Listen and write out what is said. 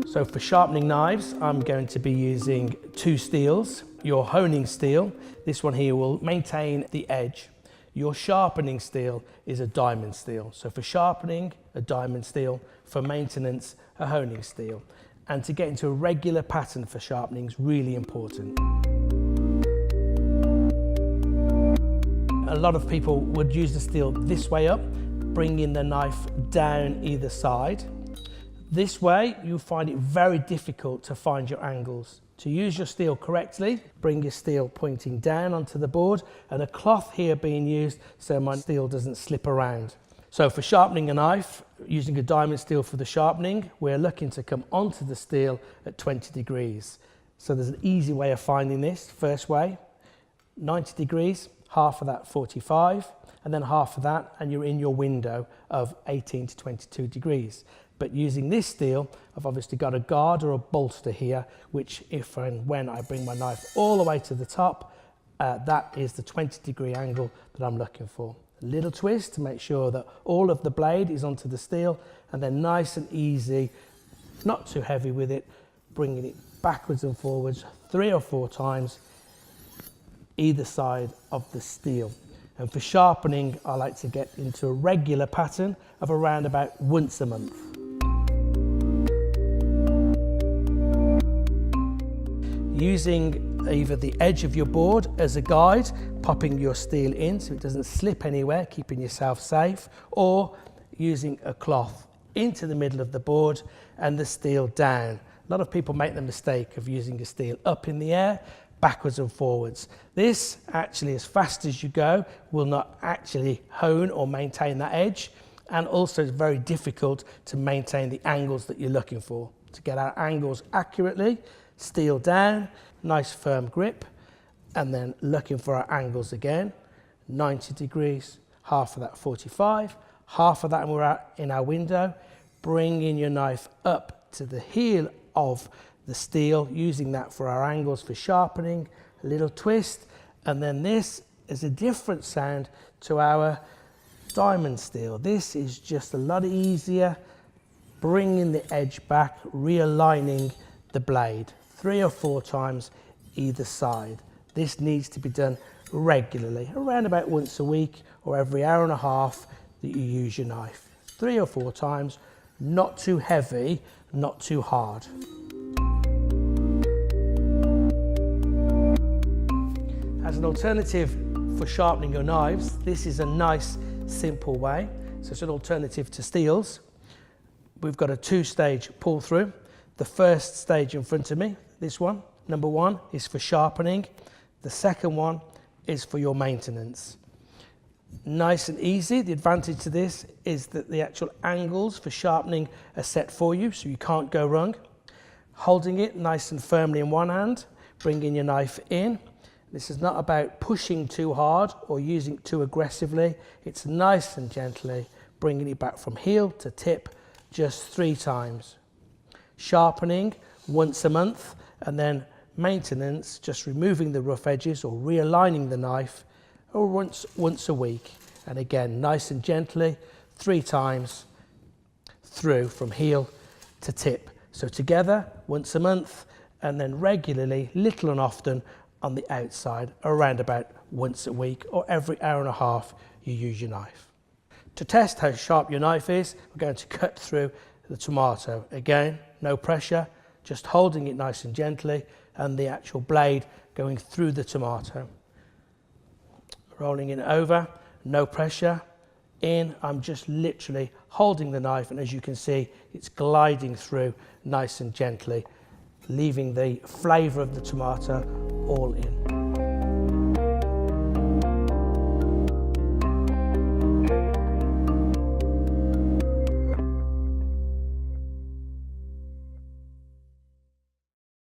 So for sharpening knives, I'm going to be using two steels. Your honing steel, this one here will maintain the edge. Your sharpening steel is a diamond steel. So for sharpening, a diamond steel. For maintenance, a honing steel. And to get into a regular pattern for sharpening is really important. A lot of people would use the steel this way up, bringing the knife down either side. This way, you'll find it very difficult to find your angles. To use your steel correctly, bring your steel pointing down onto the board and a cloth here being used so my steel doesn't slip around. So for sharpening a knife, using a diamond steel for the sharpening, we're looking to come onto the steel at 20 degrees. So there's an easy way of finding this. First way, 90 degrees, half of that 45, and then half of that, and you're in your window of 18 to 22 degrees. But using this steel, I've obviously got a guard or a bolster here, which if and when I bring my knife all the way to the top, that is the 20-degree angle that I'm looking for. A little twist to make sure that all of the blade is onto the steel, and then nice and easy, not too heavy with it, bringing it backwards and forwards 3 or 4 times either side of the steel. And for sharpening, I like to get into a regular pattern of around about once a month. Using either the edge of your board as a guide, popping your steel in so it doesn't slip anywhere, keeping yourself safe, or using a cloth into the middle of the board and the steel down. A lot of people make the mistake of using the steel up in the air, backwards and forwards. This actually, as fast as you go, will not actually hone or maintain that edge, and also it's very difficult to maintain the angles that you're looking for. To get our angles accurately, steel down, nice firm grip, and then looking for our angles again, 90 degrees, half of that 45, half of that and we're in our window, bringing your knife up to the heel of the steel, using that for our angles for sharpening, a little twist, and then this is a different sound to our diamond steel. This is just a lot easier, bringing the edge back, realigning the blade 3 or 4 times either side. This needs to be done regularly, around about once a week or every hour and a half that you use your knife. 3 or 4 times, not too heavy, not too hard. As an alternative for sharpening your knives, this is a nice, simple way. So it's an alternative to steels. We've got a 2-stage pull through. The first stage in front of me, this one, number 1, is for sharpening. The second one is for your maintenance. Nice and easy. The advantage to this is that the actual angles for sharpening are set for you, so you can't go wrong. Holding it nice and firmly in one hand, bringing your knife in. This is not about pushing too hard or using it too aggressively. It's nice and gently bringing it back from heel to tip just 3 times. Sharpening once a month, and then maintenance, just removing the rough edges or realigning the knife, or once a week. And again, nice and gently, 3 times through from heel to tip. So together, once a month, and then regularly, little and often on the outside, around about once a week or every hour and a half you use your knife. To test how sharp your knife is, we're going to cut through the tomato. Again, no pressure, just holding it nice and gently, and the actual blade going through the tomato. Rolling it over, no pressure. In, I'm just literally holding the knife, and as you can see, it's gliding through nice and gently, leaving the flavour of the tomato all in.